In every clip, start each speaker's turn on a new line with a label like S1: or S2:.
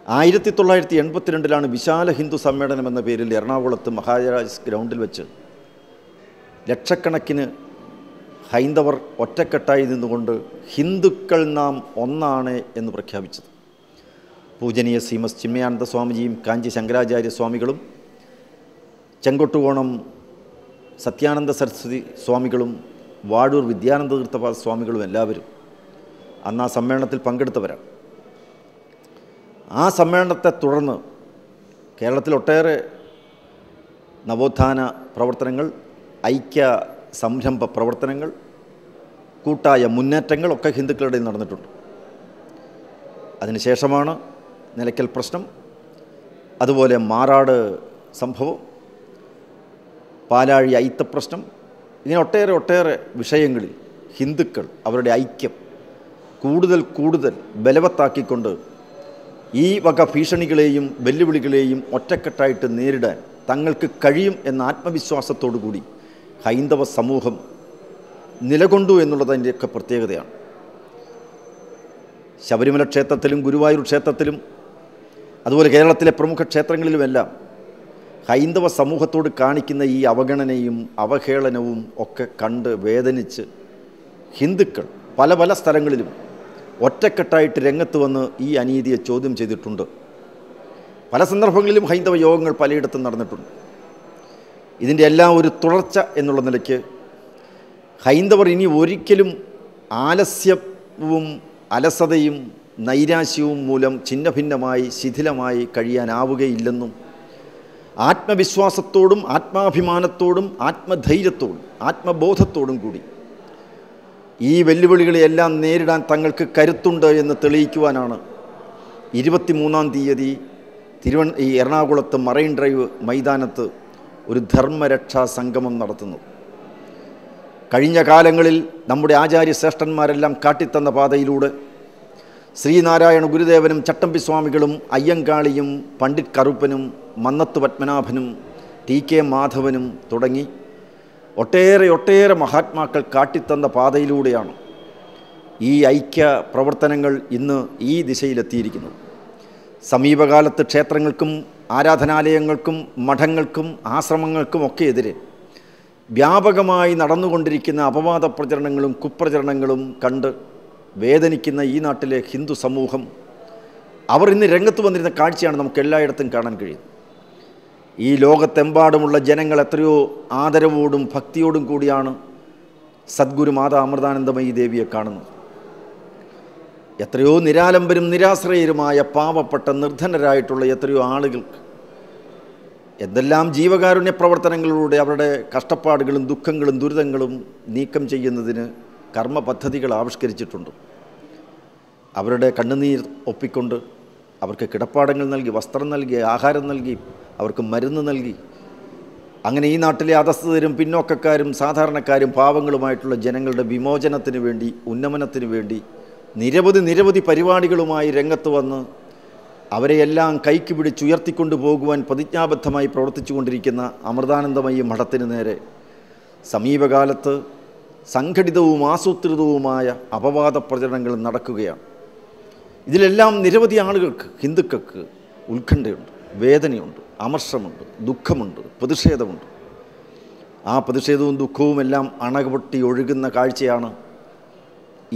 S1: 1982 വിശാല ഹിന്ദു സമ്മേളനം എന്ന പേരിൽ എറണാകുളത്ത് മഹാരാജാസ് ഗ്രൗണ്ടിൽ വെച്ച് ലക്ഷക്കണക്കിന് ഹൈന്ദവർ ഒറ്റക്കെട്ടായി നിന്നുകൊണ്ട് ഹിന്ദുക്കൾ നാം ഒന്നാണ് എന്ന് പ്രഖ്യാപിച്ചത്. പൂജനീയ ശ്രീമസ് ചിന്മയാനന്ദ സ്വാമിജിയും കാഞ്ചി ശങ്കരാചാര്യ സ്വാമികളും ചെങ്കോട്ടുകോണം സത്യാനന്ദ സരസ്വതി സ്വാമികളും വാഴൂർ വിദ്യാനന്ദ തീർത്ഥപാദ സ്വാമികളും എല്ലാവരും അന്ന് ആ സമ്മേളനത്തിൽ പങ്കെടുത്തവരാണ്. ആ സമ്മേളനത്തെ തുടർന്ന് കേരളത്തിൽ ഒട്ടേറെ നവോത്ഥാന പ്രവർത്തനങ്ങൾ, ഐക്യ സംരംഭ പ്രവർത്തനങ്ങൾ, കൂട്ടായ മുന്നേറ്റങ്ങളൊക്കെ ഹിന്ദുക്കളുടെ നടന്നിട്ടുണ്ട്. അതിനുശേഷമാണ് നിലയ്ക്കൽ പ്രശ്നം, അതുപോലെ മാറാട് സംഭവം, പാലാഴി അയിത്തപ്രശ്നം, ഇങ്ങനെ ഒട്ടേറെ വിഷയങ്ങളിൽ ഹിന്ദുക്കൾ അവരുടെ ഐക്യം കൂടുതൽ ബലവത്താക്കിക്കൊണ്ട് ഈ വക ഭീഷണികളെയും വെല്ലുവിളികളെയും ഒറ്റക്കെട്ടായിട്ട് നേരിടാൻ തങ്ങൾക്ക് കഴിയും എന്ന ആത്മവിശ്വാസത്തോടു കൂടി ഹൈന്ദവ സമൂഹം നിലകൊണ്ടു എന്നുള്ളതിൻ്റെയൊക്കെ പ്രത്യേകതയാണ്. ശബരിമല ക്ഷേത്രത്തിലും ഗുരുവായൂർ ക്ഷേത്രത്തിലും അതുപോലെ കേരളത്തിലെ പ്രമുഖ ക്ഷേത്രങ്ങളിലുമെല്ലാം ഹൈന്ദവ സമൂഹത്തോട് കാണിക്കുന്ന ഈ അവഗണനയും അവഹേളനവും ഒക്കെ കണ്ട് വേദനിച്ച് ഹിന്ദുക്കൾ പല സ്ഥലങ്ങളിലും ഒറ്റക്കെട്ടായിട്ട് രംഗത്ത് വന്ന് ഈ അനീതിയെ ചോദ്യം ചെയ്തിട്ടുണ്ട്. പല സന്ദർഭങ്ങളിലും ഹൈന്ദവ യോഗങ്ങൾ പലയിടത്തും നടന്നിട്ടുണ്ട്. ഇതിൻ്റെ എല്ലാം ഒരു തുടർച്ച എന്നുള്ള നിലയ്ക്ക് ഹൈന്ദവർ ഇനി ഒരിക്കലും ആലസ്യവും അലസതയും നൈരാശ്യവും മൂലം ഛിന്നഭിന്നമായി ശിഥിലമായി കഴിയാനാവുകയില്ലെന്നും ആത്മവിശ്വാസത്തോടും ആത്മാഭിമാനത്തോടും ആത്മധൈര്യത്തോടും ആത്മബോധത്തോടും കൂടി ഈ വെല്ലുവിളികളെയെല്ലാം നേരിടാൻ തങ്ങൾക്ക് കരുത്തുണ്ട് എന്ന് തെളിയിക്കുവാനാണ് 23-ാം തീയതി ഈ എറണാകുളത്ത് മറൈൻ ഡ്രൈവ് മൈതാനത്ത് ഒരു ധർമ്മരക്ഷാ സംഗമം നടത്തുന്നത്. കഴിഞ്ഞ കാലങ്ങളിൽ നമ്മുടെ ആചാര്യശ്രേഷ്ഠന്മാരെല്ലാം കാട്ടിത്തന്ന പാതയിലൂടെ ശ്രീനാരായണ ഗുരുദേവനും ചട്ടമ്പി സ്വാമികളും അയ്യങ്കാളിയും പണ്ഡിറ്റ് കറുപ്പനും മന്നത്ത് പത്മനാഭനും TK മാധവനും തുടങ്ങി ഒട്ടേറെ മഹാത്മാക്കൾ കാട്ടിത്തന്ന പാതയിലൂടെയാണ് ഈ ഐക്യ പ്രവർത്തനങ്ങൾ ഇന്ന് ഈ ദിശയിലെത്തിയിരിക്കുന്നത്. സമീപകാലത്ത് ക്ഷേത്രങ്ങൾക്കും ആരാധനാലയങ്ങൾക്കും മഠങ്ങൾക്കും ആശ്രമങ്ങൾക്കും ഒക്കെ എതിരെ വ്യാപകമായി നടന്നുകൊണ്ടിരിക്കുന്ന അപവാദ പ്രചരണങ്ങളും കുപ്രചരണങ്ങളും കണ്ട് വേദനിക്കുന്ന ഈ നാട്ടിലെ ഹിന്ദു സമൂഹം അവർ ഇന്ന് രംഗത്ത് വന്നിരുന്ന കാഴ്ചയാണ് നമുക്ക് എല്ലായിടത്തും കാണാൻ കഴിയുന്നത്. ഈ ലോകത്തെമ്പാടുമുള്ള ജനങ്ങൾ എത്രയോ ആദരവോടും ഭക്തിയോടും കൂടിയാണ് സദ്ഗുരു മാതാ അമൃതാനന്ദമയി ദേവിയെ കാണുന്നത്. എത്രയോ നിരാലംബരും നിരാശ്രയരുമായ പാവപ്പെട്ട നിർധനരായിട്ടുള്ള എത്രയോ ആളുകൾക്ക് എന്തെല്ലാം ജീവകാരുണ്യ പ്രവർത്തനങ്ങളിലൂടെ അവരുടെ കഷ്ടപ്പാടുകളും ദുഃഖങ്ങളും ദുരിതങ്ങളും നീക്കം ചെയ്യുന്നതിന് കർമ്മ പദ്ധതികൾ ആവിഷ്കരിച്ചിട്ടുണ്ട്. അവരുടെ കണ്ണുനീർ ഒപ്പിക്കൊണ്ട് അവർക്ക് കിടപ്പാടങ്ങൾ നൽകി, വസ്ത്രം നൽകി, ആഹാരം നൽകി, അവർക്ക് മരുന്ന് നൽകി, അങ്ങനെ ഈ നാട്ടിലെ അധസ്ഥിതരും പിന്നോക്കക്കാരും സാധാരണക്കാരും പാവങ്ങളുമായിട്ടുള്ള ജനങ്ങളുടെ വിമോചനത്തിന് വേണ്ടി, ഉന്നമനത്തിന് വേണ്ടി നിരവധി പരിപാടികളുമായി രംഗത്ത് വന്ന് അവരെയെല്ലാം കൈക്ക് പിടിച്ചുയർത്തിക്കൊണ്ടു പോകുവാൻ പ്രതിജ്ഞാബദ്ധമായി പ്രവർത്തിച്ചു കൊണ്ടിരിക്കുന്ന അമൃതാനന്ദമയി മഠത്തിന് നേരെ സമീപകാലത്ത് സംഘടിതവും ആസൂത്രിതവുമായ അപവാദ പ്രചരണങ്ങൾ നടക്കുകയാണ്. ഇതിലെല്ലാം നിരവധി ആളുകൾക്ക്, ഹിന്ദുക്കൾക്ക് ഉത്കണ്ഠയുണ്ട്, വേദനയുണ്ട്, അമർഷമുണ്ട്, ദുഃഖമുണ്ട്, പ്രതിഷേധമുണ്ട്. ആ പ്രതിഷേധവും ദുഃഖവും എല്ലാം അണപൊട്ടി ഒഴുകുന്ന കാഴ്ചയാണ്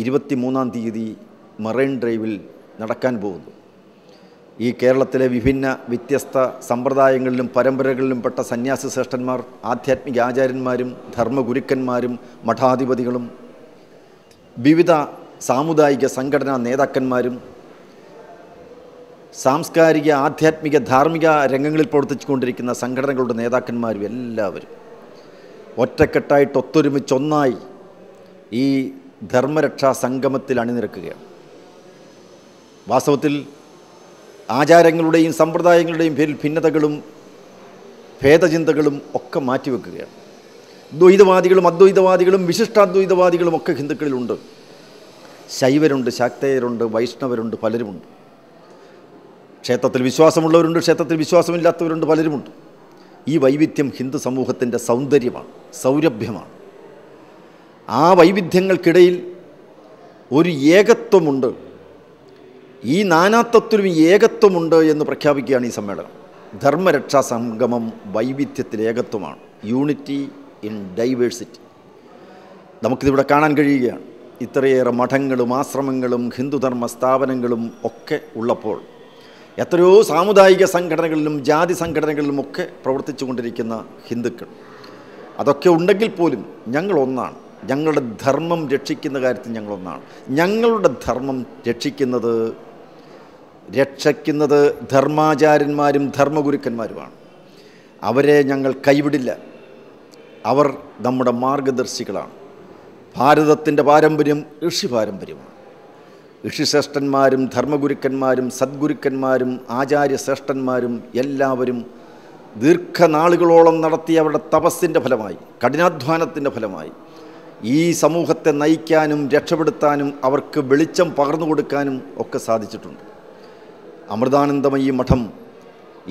S1: 23-ാം തീയതി മറൈൻ ഡ്രൈവിൽ നടക്കാൻ പോകുന്നത്. ഈ കേരളത്തിലെ വ്യത്യസ്ത സമ്പ്രദായങ്ങളിലും പരമ്പരകളിലും പെട്ട സന്യാസി ശ്രേഷ്ഠന്മാർ, ആധ്യാത്മിക ആചാര്യന്മാരും ധർമ്മഗുരുക്കന്മാരും മഠാധിപതികളും വിവിധ സാമുദായിക സംഘടനാ നേതാക്കന്മാരും സാംസ്കാരിക ആധ്യാത്മിക ധാർമ്മിക രംഗങ്ങളിൽ പ്രവർത്തിച്ചുകൊണ്ടിരിക്കുന്ന സംഘടനകളുടെ നേതാക്കന്മാരും എല്ലാവരും ഒറ്റക്കെട്ടായിട്ട് ഒത്തൊരുമിച്ചൊന്നായി ഈ ധർമ്മരക്ഷാ സംഗമത്തിൽ അണിനിരക്കുകയാണ്. വാസ്തവത്തിൽ ആചാരങ്ങളുടെയും സമ്പ്രദായങ്ങളുടെയും പേരിൽ ഭിന്നതകളും ഭേദചിന്തകളും ഒക്കെ മാറ്റിവെക്കുകയാണ്. ദ്വൈതവാദികളും അദ്വൈതവാദികളും വിശിഷ്ടാദ്വൈതവാദികളും ഒക്കെ ഹിന്ദുക്കളിലുണ്ട്. ശൈവരുണ്ട്, ശാക്തേയരുണ്ട്, വൈഷ്ണവരുണ്ട്, പലരുമുണ്ട്. ക്ഷേത്രത്തിൽ വിശ്വാസമുള്ളവരുണ്ട്, ക്ഷേത്രത്തിൽ വിശ്വാസമില്ലാത്തവരുണ്ട്, പലരുമുണ്ട്. ഈ വൈവിധ്യം ഹിന്ദു സമൂഹത്തിൻ്റെ സൗന്ദര്യമാണ്, സൗരഭ്യമാണ്. ആ വൈവിധ്യങ്ങൾക്കിടയിൽ ഒരു ഏകത്വമുണ്ട്. ഈ നാനാത്വത്തിലും ഏകത്വമുണ്ട് എന്ന് പ്രഖ്യാപിക്കുകയാണ് ഈ സമ്മേളനം. ധർമ്മരക്ഷാ സംഗമം വൈവിധ്യത്തിൽ ഏകത്വമാണ്, യൂണിറ്റി ഇൻ ഡൈവേഴ്സിറ്റി. നമുക്കിതിവിടെ കാണാൻ കഴിയുകയാണ്. ഇത്രയേറെ മഠങ്ങളും ആശ്രമങ്ങളും ഹിന്ദുധർമ്മ സ്ഥാപനങ്ങളും ഒക്കെ ഉള്ളപ്പോൾ എത്രയോ സാമുദായിക സംഘടനകളിലും ജാതി സംഘടനകളിലുമൊക്കെ പ്രവർത്തിച്ചു കൊണ്ടിരിക്കുന്ന ഹിന്ദുക്കൾ, അതൊക്കെ ഉണ്ടെങ്കിൽ പോലും ഞങ്ങളൊന്നാണ്. ഞങ്ങളുടെ ധർമ്മം രക്ഷിക്കുന്ന കാര്യത്തിൽ ഞങ്ങളൊന്നാണ്. ഞങ്ങളുടെ ധർമ്മം രക്ഷിക്കുന്നത് ധർമാചാര്യന്മാരും ധർമ്മഗുരുക്കന്മാരുമാണ്. അവരെ ഞങ്ങൾ കൈവിടില്ല. അവർ നമ്മുടെ മാർഗദർശികളാണ്. ഭാരതത്തിൻ്റെ പാരമ്പര്യം ഋഷി പാരമ്പര്യമാണ്. ഋഷിശ്രേഷ്ഠന്മാരും ധർമ്മഗുരുക്കന്മാരും സദ്ഗുരുക്കന്മാരും ആചാര്യശ്രേഷ്ഠന്മാരും എല്ലാവരും ദീർഘനാളുകളോളം നടത്തിയ അവരുടെ തപസ്സിൻ്റെ ഫലമായി, കഠിനാധ്വാനത്തിൻ്റെ ഫലമായി ഈ സമൂഹത്തെ നയിക്കാനും രക്ഷപ്പെടുത്താനും അവർക്ക് വെളിച്ചം പകർന്നു കൊടുക്കാനും ഒക്കെ സാധിച്ചിട്ടുണ്ട്. അമൃതാനന്ദമയി മഠം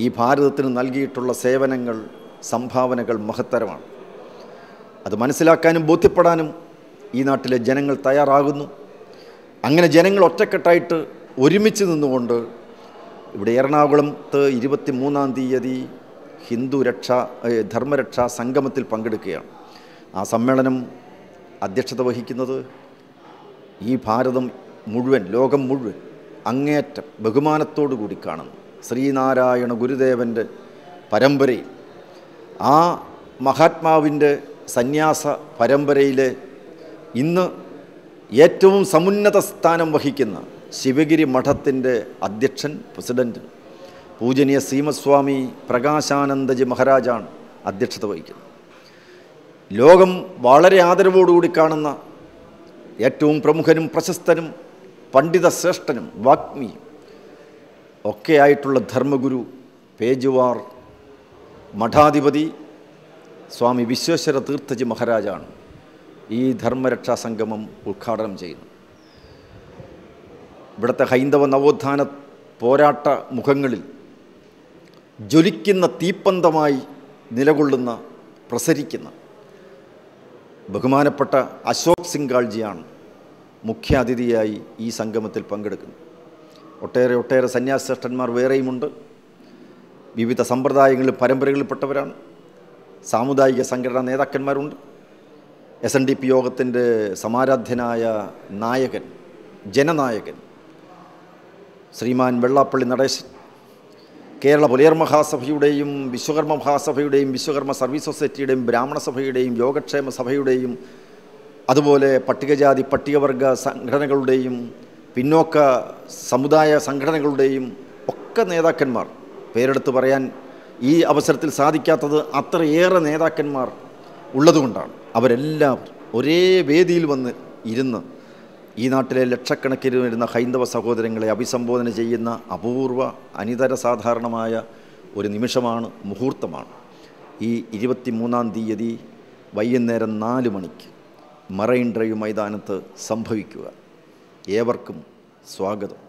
S1: ഈ ഭാരതത്തിന് നൽകിയിട്ടുള്ള സേവനങ്ങൾ, സംഭാവനകൾ മഹത്തരമാണ്. അത് മനസ്സിലാക്കാനും ബോധ്യപ്പെടാനും ഈ നാട്ടിലെ ജനങ്ങൾ തയ്യാറാകുന്നു. അങ്ങനെ ജനങ്ങൾ ഒറ്റക്കെട്ടായിട്ട് ഒരുമിച്ച് നിന്നുകൊണ്ട് ഇവിടെ എറണാകുളത്ത് 23-ാം തീയതി ധർമ്മരക്ഷാ സംഗമത്തിൽ പങ്കെടുക്കുകയാണ്. ആ സമ്മേളനം അധ്യക്ഷത വഹിക്കുന്നത് ഈ ഭാരതം മുഴുവൻ, ലോകം മുഴുവൻ അങ്ങേയറ്റം ബഹുമാനത്തോടു കൂടി കാണുന്നു ശ്രീനാരായണ ഗുരുദേവൻ്റെ പരമ്പരയിൽ, ആ മഹാത്മാവിൻ്റെ സന്യാസ പരമ്പരയിലെ ഇന്ന് ഏറ്റവും സമുന്നത സ്ഥാനം വഹിക്കുന്ന ശിവഗിരി മഠത്തിൻ്റെ അധ്യക്ഷൻ, പ്രസിഡൻറ്റ് പൂജനീയ ശ്രീമസ്വാമി പ്രകാശാനന്ദജി മഹാരാജാണ് അധ്യക്ഷത വഹിക്കുന്നത്. ലോകം വളരെ ആദരവോടുകൂടി കാണുന്ന ഏറ്റവും പ്രമുഖനും പ്രശസ്തനും പണ്ഡിതശ്രേഷ്ഠനും വാഗ്മിയും ഒക്കെയായിട്ടുള്ള ധർമ്മഗുരു പേജുവാർ മഠാധിപതി സ്വാമി വിശ്വേശ്വര തീർത്ഥജി മഹാരാജാണ് ഈ ധർമ്മരക്ഷാ സംഗമം ഉദ്ഘാടനം ചെയ്യുന്നത്. ഇവിടുത്തെ ഹൈന്ദവ നവോത്ഥാന പോരാട്ട മുഖങ്ങളിൽ ജ്വലിക്കുന്ന തീപ്പന്തമായി നിലകൊള്ളുന്ന, പ്രസരിക്കുന്ന ബഹുമാനപ്പെട്ട അശോക് സിംഗാൾജിയാണ് മുഖ്യാതിഥിയായി ഈ സംഗമത്തിൽ പങ്കെടുക്കുന്നത്. ഒട്ടേറെ സന്യാസിശ്രേഷ്ഠന്മാർ വേറെയുമുണ്ട്. വിവിധ സമ്പ്രദായങ്ങളിൽ പരമ്പരകളിൽപ്പെട്ടവരാണ്. സാമുദായിക സംഘടനാ നേതാക്കന്മാരുണ്ട്. SNDP യോഗത്തിൻ്റെ സമാരാധ്യനായ നായകൻ, ജനനായകൻ ശ്രീമാൻ വെള്ളാപ്പള്ളി നടേശൻ, കേരള പുലയർ മഹാസഭയുടെയും വിശ്വകർമ്മ മഹാസഭയുടെയും വിശ്വകർമ്മ സർവീസ് സൊസൈറ്റിയുടെയും ബ്രാഹ്മണ സഭയുടെയും യോഗക്ഷേമ സഭയുടെയും അതുപോലെ പട്ടികജാതി പട്ടികവർഗ സംഘടനകളുടെയും പിന്നോക്ക സമുദായ സംഘടനകളുടെയും ഒക്കെ നേതാക്കന്മാർ, പേരെടുത്ത് പറയാൻ ഈ അവസരത്തിൽ സാധിക്കാത്തത് അത്രയേറെ നേതാക്കന്മാർ ഉള്ളതുകൊണ്ടാണ്. അവരെല്ലാവരും ഒരേ വേദിയിൽ വന്ന് ഇരുന്ന് ഈ നാട്ടിലെ ലക്ഷക്കണക്കിന് വരുന്ന ഹൈന്ദവ സഹോദരങ്ങളെ അഭിസംബോധന ചെയ്യുന്ന അപൂർവ അനിതര സാധാരണമായ ഒരു നിമിഷമാണ്, മുഹൂർത്തമാണ് ഈ 23-ാം തീയതി വൈകുന്നേരം 4 മണിക്ക് മറൈൻ ഡ്രൈവ് മൈതാനത്ത് സംഭവിക്കുക. ഏവർക്കും സ്വാഗതം.